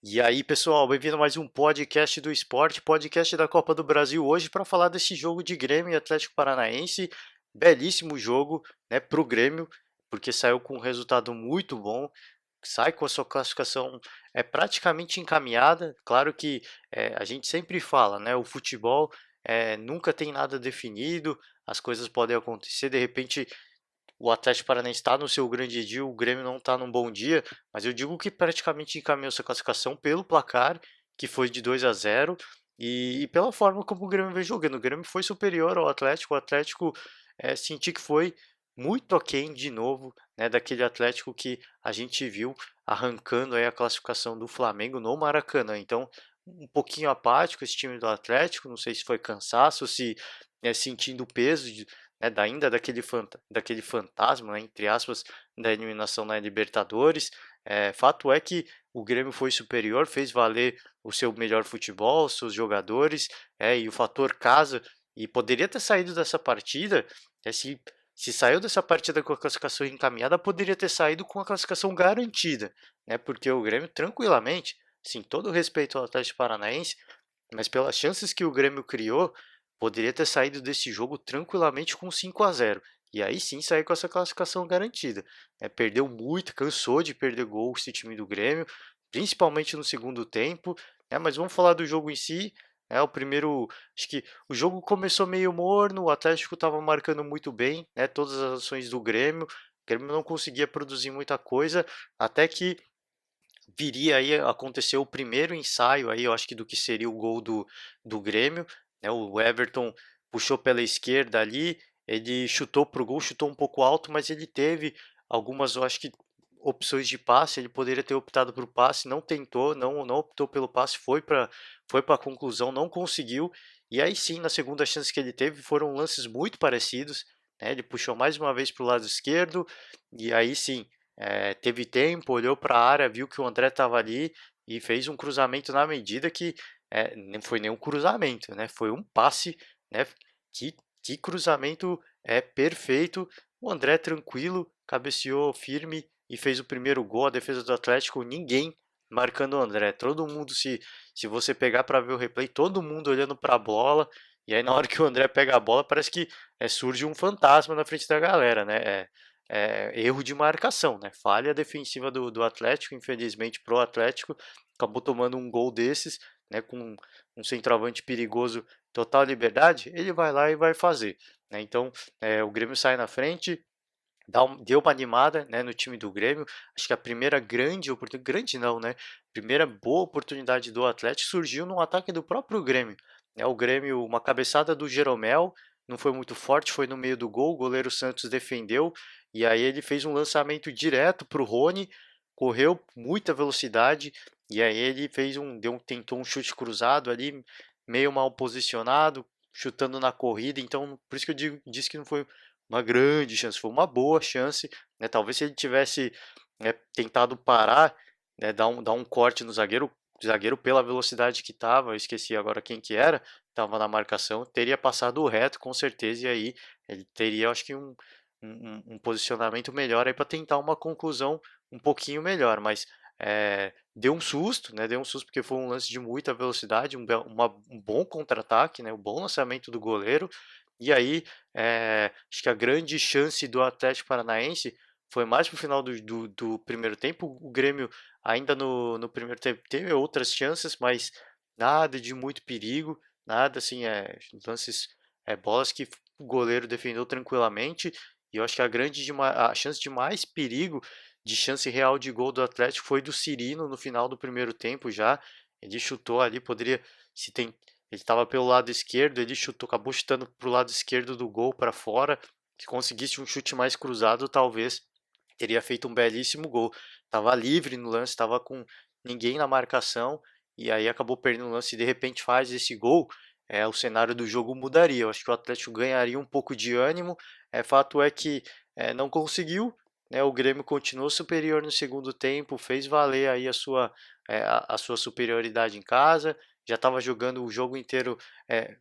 E aí, pessoal, bem-vindo a mais um podcast do esporte, podcast da Copa do Brasil hoje para falar desse jogo de Grêmio e Atlético Paranaense. Belíssimo jogo, né, para o Grêmio, porque saiu com um resultado muito bom, sai com a sua classificação praticamente encaminhada. Claro que a gente sempre fala, né, o futebol nunca tem nada definido, as coisas podem acontecer, de repente o Atlético Paranaense está no seu grande dia, o Grêmio não está num bom dia, mas eu digo que praticamente encaminhou sua classificação pelo placar, que foi de 2-0, e pela forma como o Grêmio vem jogando. O Grêmio foi superior ao Atlético, o Atlético senti que foi muito aquém de novo, né, daquele Atlético que a gente viu arrancando aí a classificação do Flamengo no Maracanã. Então, um pouquinho apático esse time do Atlético, não sei se foi cansaço, se sentindo o peso ainda daquele fantasma, né, entre aspas, da eliminação na Libertadores. Fato é que o Grêmio foi superior, fez valer o seu melhor futebol, seus jogadores, e o fator casa, e poderia ter saído dessa partida, se saiu dessa partida com a classificação encaminhada, poderia ter saído com a classificação garantida, né? Porque o Grêmio tranquilamente, sim, todo o respeito ao Atlético Paranaense, mas pelas chances que o Grêmio criou, poderia ter saído desse jogo tranquilamente com 5-0. E aí sim sair com essa classificação garantida. Perdeu muito, cansou de perder gol esse time do Grêmio, principalmente no segundo tempo. Mas vamos falar do jogo em si. O primeiro, acho que o jogo começou meio morno, o Atlético estava marcando muito bem, todas as ações do Grêmio. O Grêmio não conseguia produzir muita coisa, até que viria aí a acontecer o primeiro ensaio aí, eu acho que do que seria o gol do Grêmio, né? O Everton puxou pela esquerda ali, ele chutou pro gol, chutou um pouco alto, mas ele teve algumas, eu acho que opções de passe, ele poderia ter optado por passe, não tentou, não optou pelo passe, foi para a conclusão, não conseguiu. E aí sim, na segunda chance que ele teve, foram lances muito parecidos, né? Ele puxou mais uma vez para o lado esquerdo, e aí sim, teve tempo, olhou para a área, viu que o André estava ali e fez um cruzamento na medida que não foi nenhum cruzamento, né? Foi um passe, né? Que, que cruzamento perfeito. O André tranquilo, cabeceou firme e fez o primeiro gol. A defesa do Atlético, ninguém marcando o André. Todo mundo, se você pegar para ver o replay, todo mundo olhando para a bola. E aí, na hora que o André pega a bola, parece que surge um fantasma na frente da galera, né? Erro de marcação, né? Falha defensiva do Atlético, infelizmente pro Atlético, acabou tomando um gol desses, né? Com um centroavante perigoso, total liberdade, ele vai lá e vai fazer, né? Então, o Grêmio sai na frente, deu uma animada, né, no time do Grêmio. Acho que a primeira grande oportunidade, grande não, né? Primeira boa oportunidade do Atlético surgiu no ataque do próprio Grêmio. O Grêmio, uma cabeçada do Jeromel, não foi muito forte, foi no meio do gol, o goleiro Santos defendeu, e aí ele fez um lançamento direto para o Rony, correu muita velocidade, e aí ele tentou um chute cruzado ali, meio mal posicionado, chutando na corrida, então por isso que disse que não foi uma grande chance, foi uma boa chance, né? Talvez se ele tivesse tentado parar, né, dar um corte no zagueiro, o zagueiro pela velocidade que estava, eu esqueci agora quem que era, estava na marcação, teria passado o reto com certeza, e aí ele teria, acho que um posicionamento melhor aí para tentar uma conclusão um pouquinho melhor, mas deu um susto, né? Deu um susto porque foi um lance de muita velocidade, um bom contra-ataque, né? Um bom lançamento do goleiro, e aí acho que a grande chance do Atlético Paranaense foi mais para o final do primeiro tempo. O Grêmio, ainda no primeiro tempo, teve outras chances, mas nada de muito perigo, nada assim, lances, bolas que o goleiro defendeu tranquilamente. E eu acho que a chance de mais perigo, de chance real de gol do Atlético, foi do Cirino no final do primeiro tempo já. Ele chutou ali, poderia, se tem, ele estava pelo lado esquerdo, ele chutou, acabou chutando para o lado esquerdo do gol para fora. Se conseguisse um chute mais cruzado, talvez teria feito um belíssimo gol. Estava livre no lance, estava com ninguém na marcação e aí acabou perdendo o lance e de repente faz esse gol. O cenário do jogo mudaria. Eu acho que o Atlético ganharia um pouco de ânimo. Fato é que não conseguiu. Né, o Grêmio continuou superior no segundo tempo, fez valer aí a sua superioridade em casa, já estava jogando o jogo inteiro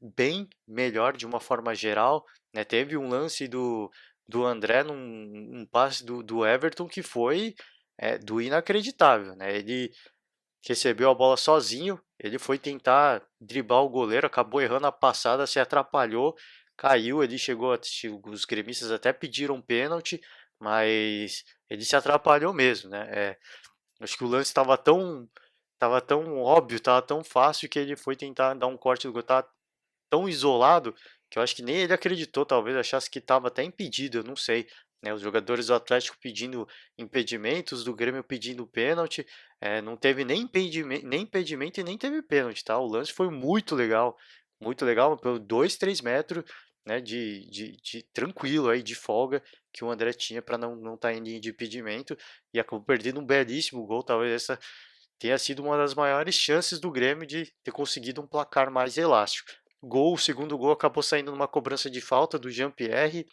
bem melhor de uma forma geral, né? Teve um lance do André num passe do Everton que foi do inacreditável, né? Ele recebeu a bola sozinho, ele foi tentar driblar o goleiro, acabou errando a passada, se atrapalhou, caiu, ele chegou, os gremistas até pediram pênalti, mas ele se atrapalhou mesmo, né? Acho que o lance estava tão óbvio, estava tão fácil que ele foi tentar dar um corte do gol, estava tão isolado que eu acho que nem ele acreditou, talvez achasse que estava até impedido, eu não sei. Né, os jogadores do Atlético pedindo impedimentos, do Grêmio pedindo pênalti, não teve nem impedimento e nem teve pênalti, tá? O lance foi muito legal, pelo 2, 3 metros, né, de tranquilo aí, de folga que o André tinha para não estar em linha de impedimento e acabou perdendo um belíssimo gol, talvez essa tenha sido uma das maiores chances do Grêmio de ter conseguido um placar mais elástico. O segundo gol acabou saindo numa cobrança de falta do Jean-Pierre.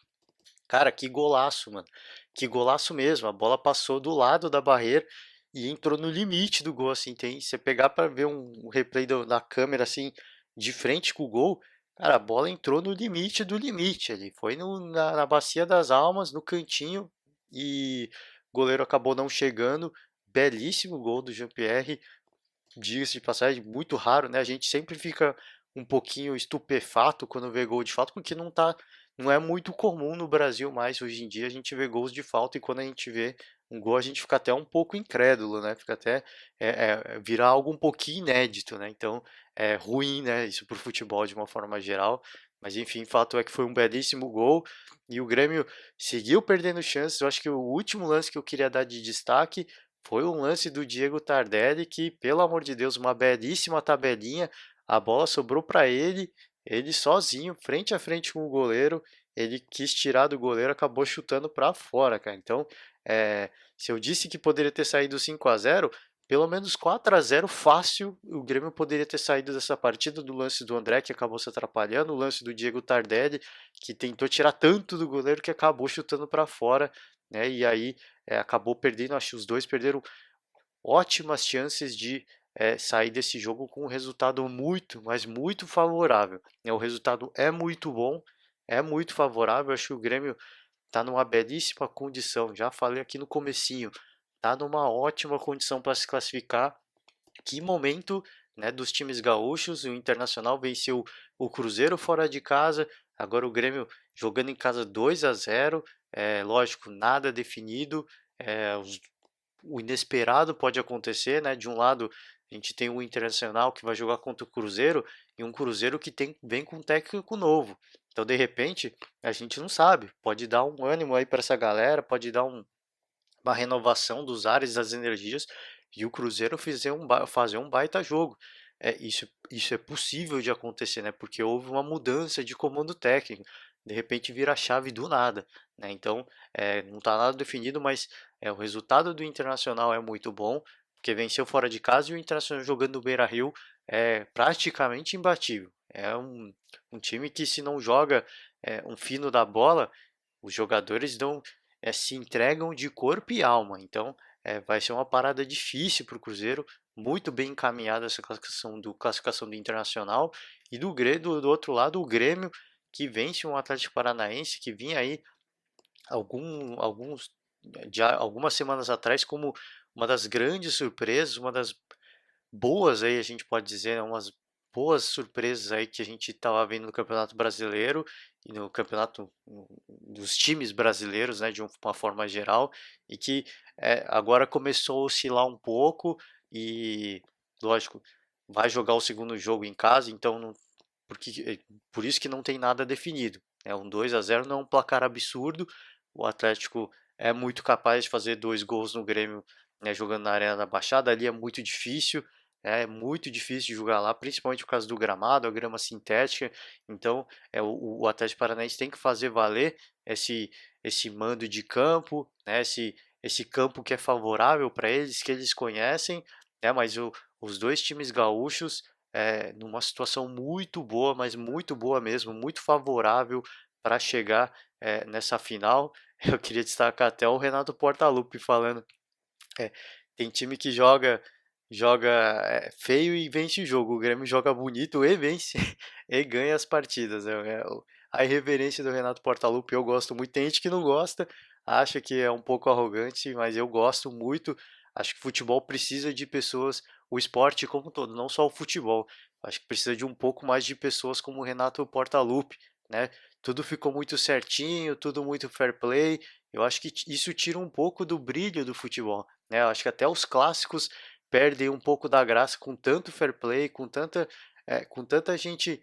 Cara, que golaço, mano. Que golaço mesmo. A bola passou do lado da barreira e entrou no limite do gol, assim. Você pegar para ver um replay da câmera, assim, de frente com o gol, cara, a bola entrou no limite do limite ali. Foi na bacia das almas, no cantinho, e o goleiro acabou não chegando. Belíssimo gol do Jean-Pierre, diga-se de passagem, muito raro, né? A gente sempre fica um pouquinho estupefato quando vê gol de falta, porque não é muito comum no Brasil mais hoje em dia a gente vê gols de falta, e quando a gente vê um gol a gente fica até um pouco incrédulo, né? Fica até virar algo um pouquinho inédito, né? Então é ruim, né? Isso pro futebol de uma forma geral. Mas enfim, fato é que foi um belíssimo gol e o Grêmio seguiu perdendo chances. Eu acho que o último lance que eu queria dar de destaque foi um lance do Diego Tardelli que, pelo amor de Deus, uma belíssima tabelinha. A bola sobrou para ele sozinho, frente a frente com o goleiro. Ele quis tirar do goleiro, acabou chutando para fora, cara. Então, se eu disse que poderia ter saído 5-0, pelo menos 4-0 fácil o Grêmio poderia ter saído dessa partida, do lance do André que acabou se atrapalhando, o lance do Diego Tardelli que tentou tirar tanto do goleiro que acabou chutando para fora, né? E aí acabou perdendo, acho que os dois perderam ótimas chances de sair desse jogo com um resultado muito, mas muito favorável. Né? O resultado é muito bom, é muito favorável. Acho que o Grêmio está numa belíssima condição. Já falei aqui no comecinho, está numa ótima condição para se classificar. Que momento, né, dos times gaúchos. O Internacional venceu o Cruzeiro fora de casa. Agora o Grêmio jogando em casa 2-0. Lógico, nada definido. O inesperado pode acontecer, né? De um lado, a gente tem o Internacional que vai jogar contra o Cruzeiro e um Cruzeiro que vem com um técnico novo. Então, de repente, a gente não sabe. Pode dar um ânimo aí para essa galera, pode dar uma renovação dos ares, das energias e o Cruzeiro fazer um baita jogo. Isso é possível de acontecer, né? Porque houve uma mudança de comando técnico. De repente vira a chave do nada, né? Então, não está nada definido, mas o resultado do Internacional é muito bom, porque venceu fora de casa e o Internacional jogando no Beira-Rio é praticamente imbatível. É um time que se não joga um fino da bola, os jogadores se entregam de corpo e alma. Então, vai ser uma parada difícil para o Cruzeiro, muito bem encaminhada essa classificação do Internacional. E do outro lado, o Grêmio, que vence um Atlético Paranaense, que vinha aí algumas semanas atrás como uma das grandes surpresas, uma das boas aí, a gente pode dizer, né, umas boas surpresas aí que a gente estava vendo no Campeonato Brasileiro e no campeonato dos times brasileiros, né, de uma forma geral, e que agora começou a oscilar um pouco e, lógico, vai jogar o segundo jogo em casa, então por isso que não tem nada definido. Um 2-0 não é um placar absurdo, o Atlético é muito capaz de fazer 2 gols no Grêmio, né, jogando na Arena da Baixada, ali é muito difícil, é muito difícil de jogar lá, principalmente por causa do gramado, a grama sintética. Então, o Atlético Paranaense tem que fazer valer esse mando de campo, né? Esse campo que é favorável para eles, que eles conhecem, né? Mas os dois times gaúchos, numa situação muito boa, mas muito boa mesmo, muito favorável para chegar nessa final. Eu queria destacar até o Renato Portaluppi falando é, tem time que joga feio e vence o jogo. O Grêmio joga bonito e vence e ganha as partidas. A irreverência do Renato Portaluppi eu gosto muito. Tem gente que não gosta, acha que é um pouco arrogante, mas eu gosto muito. Acho que futebol precisa de pessoas o esporte como um todo, não só o futebol. Acho que precisa de um pouco mais de pessoas como o Renato Portaluppi, né? Tudo ficou muito certinho, tudo muito fair play. Eu acho que isso tira um pouco do brilho do futebol, né? Eu acho que até os clássicos perdem um pouco da graça com tanto fair play, com tanta gente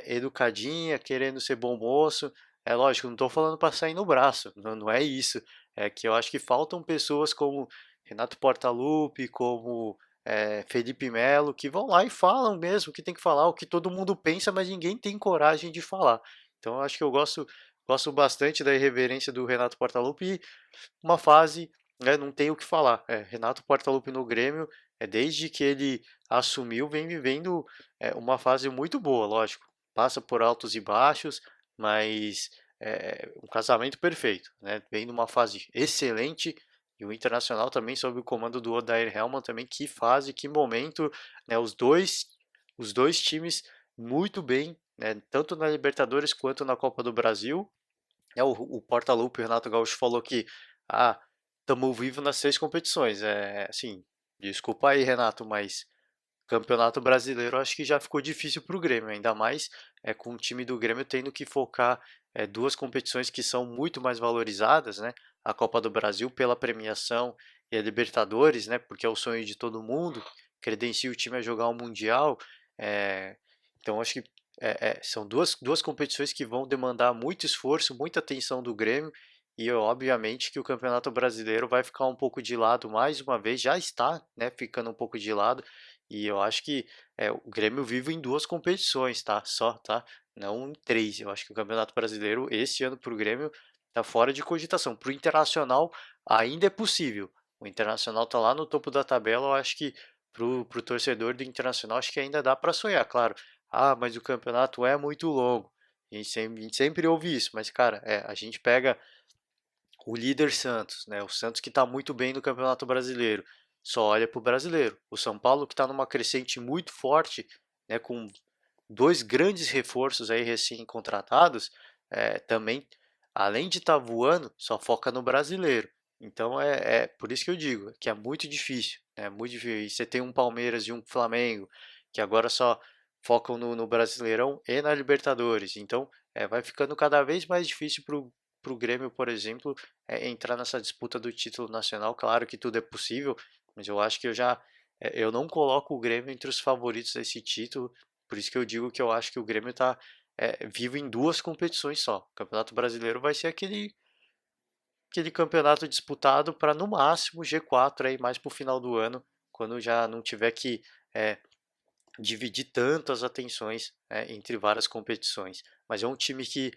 educadinha, querendo ser bom moço. É lógico, não estou falando para sair no braço, não é isso. É que eu acho que faltam pessoas como Renato Portaluppi, como Felipe Melo, que vão lá e falam mesmo o que tem que falar, o que todo mundo pensa, mas ninguém tem coragem de falar. Então eu acho que eu gosto bastante da irreverência do Renato Portaluppi e uma fase, né, não tem o que falar. Renato Portaluppi no Grêmio, desde que ele assumiu, vem vivendo uma fase muito boa, lógico. Passa por altos e baixos, mas um casamento perfeito, né? Vem numa fase excelente e o Internacional também sob o comando do Odair Hellmann também, que fase, que momento, né? Os dois times muito bem, né? Tanto na Libertadores quanto na Copa do Brasil. O Portaluppi, o Renato Gaúcho falou que estamos vivos nas 6 competições. Assim, desculpa aí, Renato, mas Campeonato Brasileiro acho que já ficou difícil para o Grêmio, ainda mais com o time do Grêmio tendo que focar duas competições que são muito mais valorizadas, né? A Copa do Brasil pela premiação e a Libertadores, né? Porque é o sonho de todo mundo, credencia o time a jogar o Mundial. é, então acho que são duas competições que vão demandar muito esforço, muita atenção do Grêmio e obviamente que o Campeonato Brasileiro vai ficar um pouco de lado mais uma vez, já está, né, ficando um pouco de lado e eu acho que o Grêmio vive em duas competições, tá? Só, tá? Não em três. Eu acho que o Campeonato Brasileiro, esse ano para o Grêmio, tá fora de cogitação. Para o Internacional ainda é possível. O Internacional tá lá no topo da tabela. Eu acho que pro torcedor do Internacional, acho que ainda dá para sonhar, claro. Ah, mas o campeonato é muito longo. A gente sempre ouve isso, mas cara, a gente pega o líder Santos, né? O Santos que está muito bem no Campeonato Brasileiro, só olha para o brasileiro. O São Paulo que está numa crescente muito forte, né? Com dois grandes reforços aí recém-contratados, também, além de estar voando, só foca no brasileiro. Então é por isso que eu digo que é muito difícil, né? Muito difícil. E você tem um Palmeiras e um Flamengo que agora só focam no Brasileirão e na Libertadores. Então vai ficando cada vez mais difícil para o Grêmio, por exemplo, entrar nessa disputa do título nacional. Claro que tudo é possível, mas eu acho que eu não coloco o Grêmio entre os favoritos desse título. Por isso que eu digo que eu acho que o Grêmio está vivo em duas competições só. O Campeonato Brasileiro vai ser aquele campeonato disputado para no máximo G4 aí mais para o final do ano, quando já não tiver que é, dividir tantas atenções entre várias competições. Mas é um time que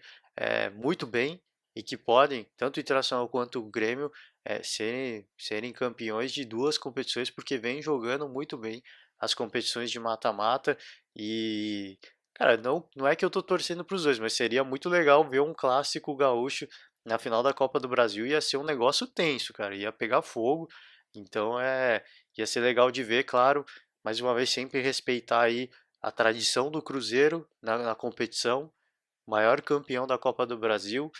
muito bem e que podem, tanto o Internacional quanto o Grêmio, serem campeões de duas competições, porque vem jogando muito bem as competições de mata-mata e, cara, não é que eu tô torcendo para os dois, mas seria muito legal ver um clássico gaúcho na final da Copa do Brasil, ia ser um negócio tenso, cara, ia pegar fogo, então ia ser legal de ver, claro, mais uma vez sempre respeitar aí a tradição do Cruzeiro na competição, maior campeão da Copa do Brasil,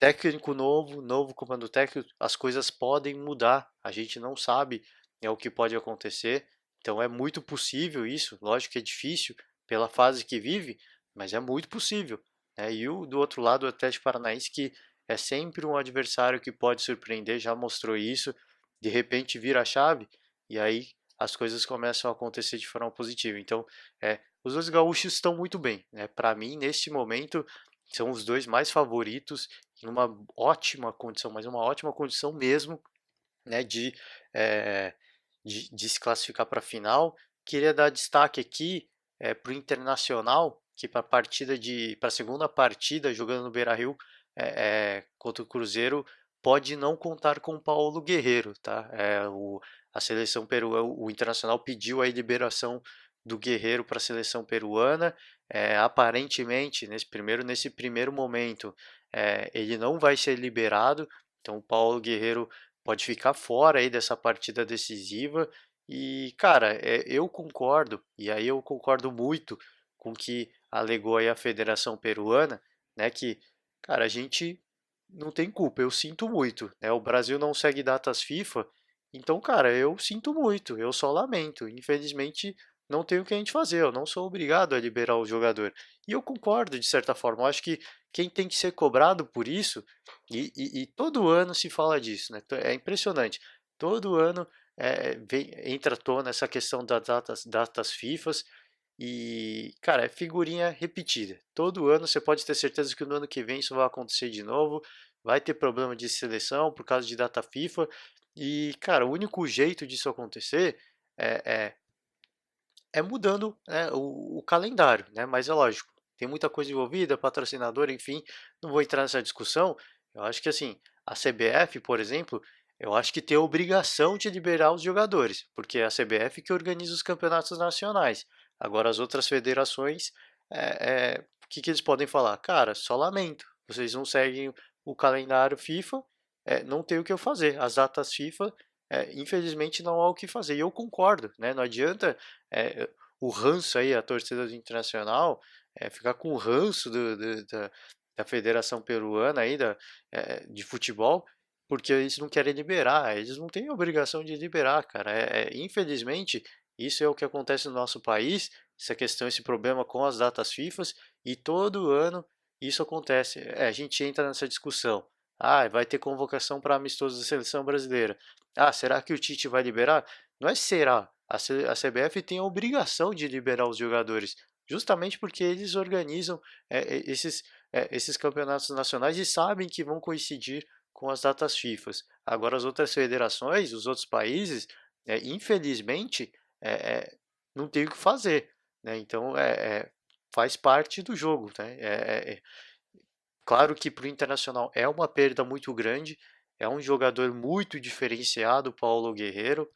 técnico novo, novo comando técnico, as coisas podem mudar, a gente não sabe o que pode acontecer, então é muito possível isso, lógico que é difícil pela fase que vive, mas é muito possível, né? E do outro lado o Atlético Paranaense que é sempre um adversário que pode surpreender, já mostrou isso, de repente vira a chave e aí as coisas começam a acontecer de forma positiva. Então, os dois gaúchos estão muito bem, né? Para mim, neste momento, são os dois mais favoritos em uma ótima condição, mas uma ótima condição mesmo, né, eh, de se classificar para a final. Queria dar destaque aqui para o Internacional, que para a segunda partida jogando no Beira-Rio contra o Cruzeiro pode não contar com o Paulo Guerreiro, tá? A seleção peruana, o Internacional pediu a liberação do Guerreiro para a seleção peruana. Aparentemente, nesse primeiro momento, ele não vai ser liberado. Então, o Paulo Guerreiro pode ficar fora aí dessa partida decisiva. E, cara, eu concordo, e aí eu concordo muito com o que alegou aí a Federação Peruana, né, que, cara, a gente não tem culpa, eu sinto muito, né, o Brasil não segue datas FIFA, Então, cara, eu sinto muito, eu só lamento. Infelizmente, não tem o que a gente fazer, eu não sou obrigado a liberar o jogador. E eu concordo, de certa forma, eu acho que quem tem que ser cobrado por isso, e todo ano se fala disso, né? É impressionante. Todo ano entra à tona essa questão das datas FIFAs, e, cara, é figurinha repetida. Todo ano você pode ter certeza que no ano que vem isso vai acontecer de novo, vai ter problema de seleção por causa de data FIFA. E, cara, o único jeito disso acontecer é, é, é mudando, né, o calendário, né? Mas é lógico, tem muita coisa envolvida, patrocinador, enfim, não vou entrar nessa discussão. Eu acho que assim, a CBF, por exemplo, eu acho que tem a obrigação de liberar os jogadores, porque é a CBF que organiza os campeonatos nacionais. Agora, as outras federações, o que eles podem falar? Cara, só lamento, vocês não seguem o calendário FIFA, não tem o que eu fazer. As datas FIFA, infelizmente, não há o que fazer. E eu concordo, né? Não adianta é, o ranço aí, a torcida do Internacional, ficar com o ranço da Federação Peruana aí, de futebol, porque eles não querem liberar, eles não têm obrigação de liberar, cara. Infelizmente, isso é o que acontece no nosso país, essa questão, esse problema com as datas FIFAs, e todo ano isso acontece. A gente entra nessa discussão. Ah, vai ter convocação para amistoso da seleção brasileira. Ah, será que o Tite vai liberar? Não é será. A CBF tem a obrigação de liberar os jogadores, justamente porque eles organizam esses campeonatos nacionais e sabem que vão coincidir com as datas FIFAs. Agora, as outras federações, os outros países, infelizmente, é, é, não tem o que fazer, né? Então, faz parte do jogo, né? Claro que para o Internacional é uma perda muito grande, é um jogador muito diferenciado, Paulo Guerreiro.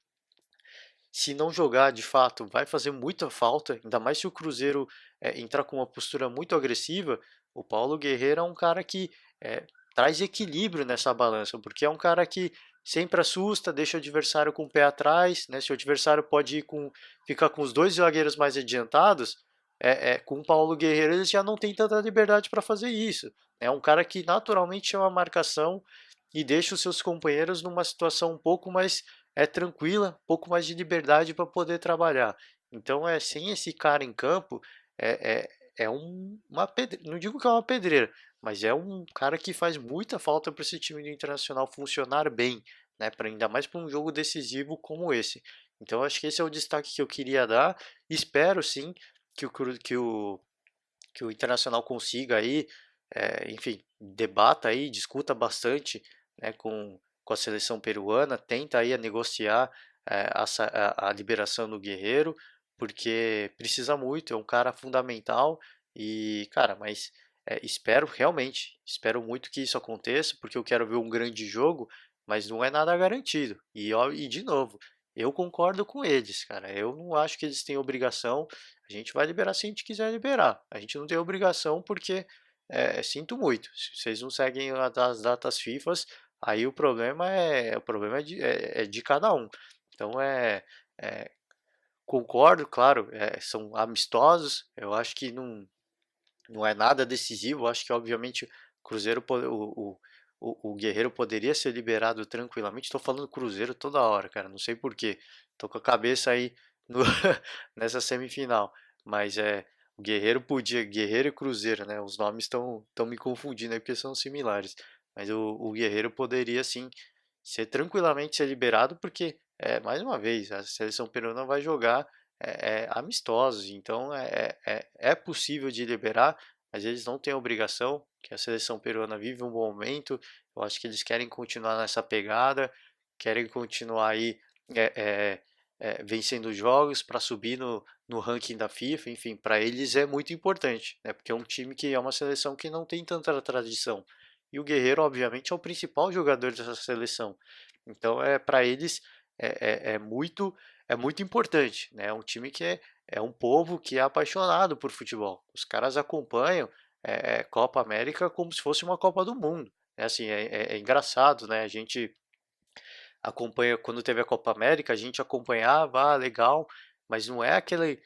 Se não jogar de fato, vai fazer muita falta, ainda mais se o Cruzeiro entrar com uma postura muito agressiva. O Paulo Guerreiro é um cara que traz equilíbrio nessa balança, porque é um cara que sempre assusta, deixa o adversário com o pé atrás, né? Se o adversário pode ficar com os dois zagueiros mais adiantados, com o Paulo Guerreiro eles já não tem tanta liberdade para fazer isso. É um cara que naturalmente chama a marcação e deixa os seus companheiros numa situação um pouco mais tranquila, um pouco mais de liberdade para poder trabalhar. Então, sem esse cara em campo, uma pedreira, não digo que é uma pedreira, mas é um cara que faz muita falta para esse time do Internacional funcionar bem, né? Ainda mais para um jogo decisivo como esse. Então, acho que esse é o destaque que eu queria dar. Espero sim que o Internacional consiga aí, enfim, debata aí, discuta bastante, né, com a seleção peruana, tenta aí a negociar a liberação do Guerreiro, porque precisa muito, é um cara fundamental e, cara, mas espero realmente, espero muito que isso aconteça, porque eu quero ver um grande jogo, mas não é nada garantido. E de novo, eu concordo com eles, cara. Eu não acho que eles têm obrigação. A gente vai liberar se a gente quiser liberar. A gente não tem obrigação porque, sinto muito, se vocês não seguem as datas FIFAs, aí o problema é de cada um. Então é, concordo, claro, são amistosos. Eu acho que não é nada decisivo. Eu acho que obviamente o Cruzeiro, o Guerreiro poderia ser liberado tranquilamente. Estou falando Cruzeiro toda hora, cara. Não sei por quê. Tô com a cabeça aí no, nessa semifinal. Mas o Guerreiro podia, Guerreiro e Cruzeiro, né? Os nomes estão me confundindo aí porque são similares. Mas o Guerreiro poderia sim ser tranquilamente ser liberado, porque mais uma vez a seleção peruana vai jogar amistosos, então é possível de liberar, mas eles não têm obrigação, que a seleção peruana vive um bom momento. Eu acho que eles querem continuar nessa pegada, querem continuar aí é, é, vencendo jogos para subir no ranking da FIFA. Enfim, para eles é muito importante, né? Porque é um time que é uma seleção que não tem tanta tradição. E o Guerreiro, obviamente, é o principal jogador dessa seleção. Então, para eles é muito importante, né? É um time que é um povo que é apaixonado por futebol. Os caras acompanham Copa América como se fosse uma Copa do Mundo. É assim, é engraçado, né? A gente acompanha quando teve a Copa América, a gente acompanhava, legal, mas não é aquele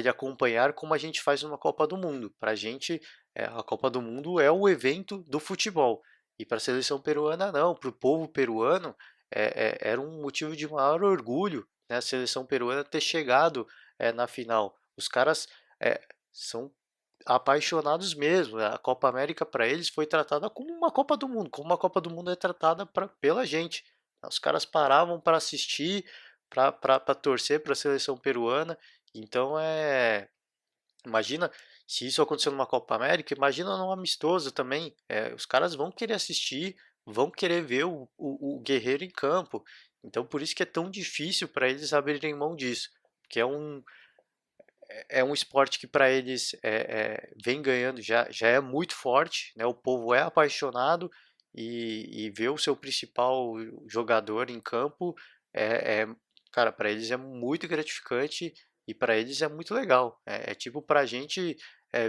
acompanhar como a gente faz numa Copa do Mundo. Para a gente, a Copa do Mundo é o evento do futebol. E para a seleção peruana, não. Para o povo peruano, era um motivo de maior orgulho, né, a seleção peruana ter chegado na final. Os caras são apaixonados mesmo. A Copa América para eles foi tratada como uma Copa do Mundo, como uma Copa do Mundo é tratada pela gente. Os caras paravam para assistir, para torcer para a seleção peruana. Então imagina se isso aconteceu numa Copa América, imagina num amistoso também. Os caras vão querer assistir, vão querer ver o Guerreiro em campo. Então por isso que é tão difícil para eles abrirem mão disso, porque é um esporte que para eles vem ganhando, já é muito forte, né? O povo é apaixonado e ver o seu principal jogador em campo cara, para eles é muito gratificante e para eles é muito legal. É tipo para a gente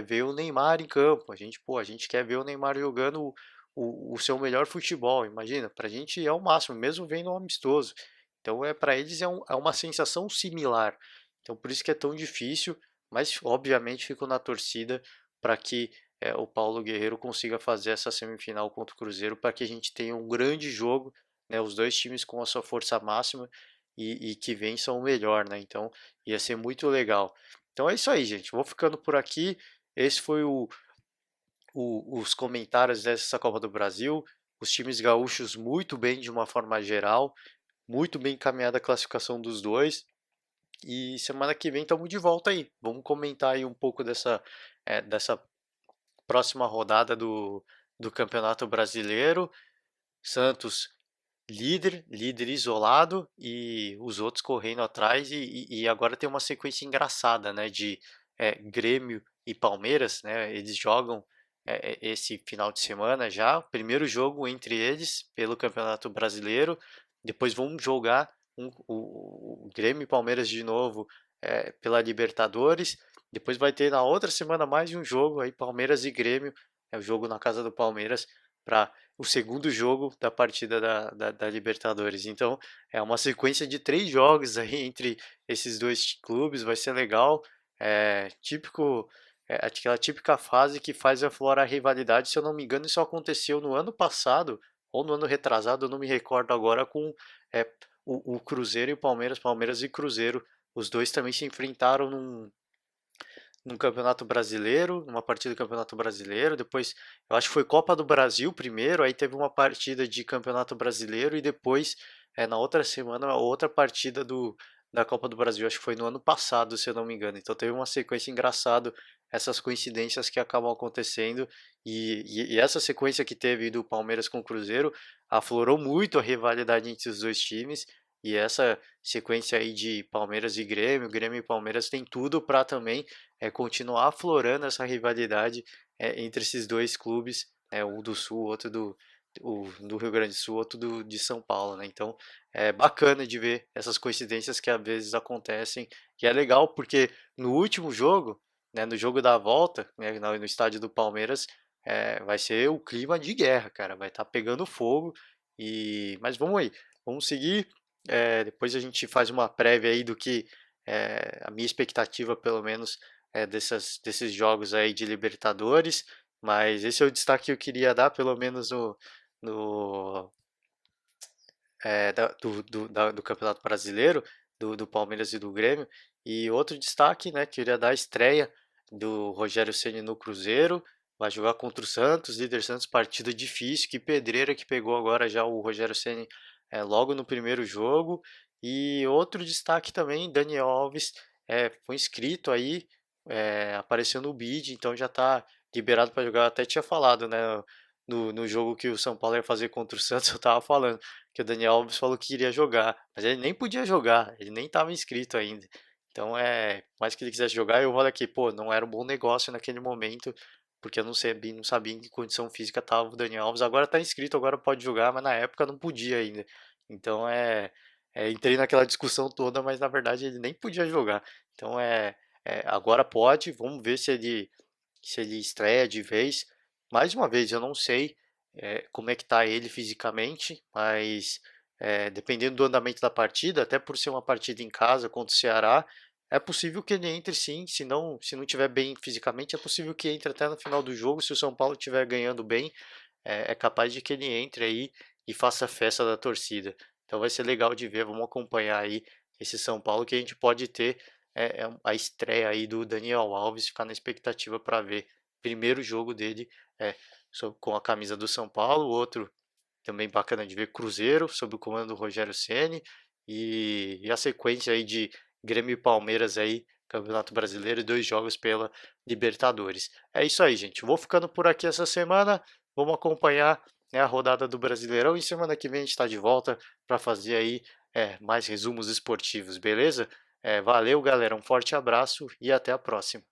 ver o Neymar em campo. A gente quer ver o Neymar jogando o seu melhor futebol. Imagina, para a gente é o máximo, mesmo vendo um amistoso. Então para eles é uma sensação similar. Então por isso que é tão difícil, mas obviamente fico na torcida para que o Paulo Guerreiro consiga fazer essa semifinal contra o Cruzeiro, para que a gente tenha um grande jogo, né, os dois times com a sua força máxima e que vençam o melhor, né? Então ia ser muito legal. Então é isso aí, gente. Vou ficando por aqui. Esse foi os comentários dessa Copa do Brasil. Os times gaúchos muito bem de uma forma geral, muito bem encaminhada a classificação dos dois. E semana que vem estamos de volta aí. Vamos comentar aí um pouco dessa próxima rodada do Campeonato Brasileiro. Santos líder isolado e os outros correndo atrás. E agora tem uma sequência engraçada, né? De Grêmio e Palmeiras, né? Eles jogam esse final de semana já. Primeiro jogo entre eles pelo Campeonato Brasileiro. Depois vão jogar o Grêmio e Palmeiras de novo pela Libertadores. Depois vai ter na outra semana mais um jogo aí, Palmeiras e Grêmio. É o jogo na casa do Palmeiras para o segundo jogo da partida da Libertadores. Então é uma sequência de 3 jogos aí entre esses dois clubes, vai ser legal. Típico, aquela típica fase que faz aflorar a rivalidade. Se eu não me engano, isso aconteceu no ano passado ou no ano retrasado, eu não me recordo agora, com é, o Cruzeiro e o Palmeiras, Palmeiras e Cruzeiro. Os dois também se enfrentaram num Campeonato Brasileiro, numa partida do Campeonato Brasileiro, depois eu acho que foi Copa do Brasil primeiro, aí teve uma partida de Campeonato Brasileiro e depois na outra semana outra partida da Copa do Brasil, acho que foi no ano passado, se eu não me engano. Então teve uma sequência engraçada, essas coincidências que acabam acontecendo e essa sequência que teve do Palmeiras com o Cruzeiro aflorou muito a rivalidade entre os dois times. E essa sequência aí de Palmeiras e Grêmio, Grêmio e Palmeiras tem tudo para também continuar aflorando essa rivalidade entre esses dois clubes, um do Sul, outro do Rio Grande do Sul, outro de São Paulo, né? Então é bacana de ver essas coincidências que às vezes acontecem, e é legal porque no último jogo, né, no jogo da volta, né, no estádio do Palmeiras, vai ser o clima de guerra, cara, vai estar pegando fogo, mas vamos aí, vamos seguir. Depois a gente faz uma prévia aí do que a minha expectativa, pelo menos, desses jogos aí de Libertadores, mas esse é o destaque que eu queria dar, pelo menos no do Campeonato Brasileiro, do Palmeiras e do Grêmio. E outro destaque, né, que eu queria dar a estreia do Rogério Ceni no Cruzeiro, vai jogar contra o Santos, líder Santos, partida difícil, que pedreira que pegou agora já o Rogério Ceni logo no primeiro jogo. E outro destaque também, Daniel Alves foi inscrito aí, apareceu no bid, então já está liberado para jogar. Eu até tinha falado, né, no jogo que o São Paulo ia fazer contra o Santos, eu tava falando que o Daniel Alves falou que iria jogar, mas ele nem podia jogar, ele nem estava inscrito ainda. Então, mais que ele quisesse jogar, eu olho aqui, pô, não era um bom negócio naquele momento, porque eu não sabia em que condição física estava o Daniel Alves. Agora está inscrito, agora pode jogar, mas na época não podia ainda. Então, entrei naquela discussão toda, mas na verdade ele nem podia jogar. Então, agora pode, vamos ver se ele estreia de vez. Mais uma vez, eu não sei como é que tá ele fisicamente, mas dependendo do andamento da partida, até por ser uma partida em casa contra o Ceará, é possível que ele entre sim. Se não tiver bem fisicamente, é possível que entre até no final do jogo. Se o São Paulo estiver ganhando bem, é capaz de que ele entre aí e faça a festa da torcida. Então vai ser legal de ver, vamos acompanhar aí esse São Paulo que a gente pode ter a estreia aí do Daniel Alves, ficar na expectativa para ver primeiro jogo dele com a camisa do São Paulo, outro também bacana de ver Cruzeiro, sob o comando do Rogério Ceni e a sequência aí de Grêmio e Palmeiras aí, Campeonato Brasileiro e 2 jogos pela Libertadores. É isso aí, gente. Vou ficando por aqui essa semana. Vamos acompanhar, né, a rodada do Brasileirão e semana que vem a gente está de volta para fazer aí mais resumos esportivos, beleza? Valeu, galera. Um forte abraço e até a próxima.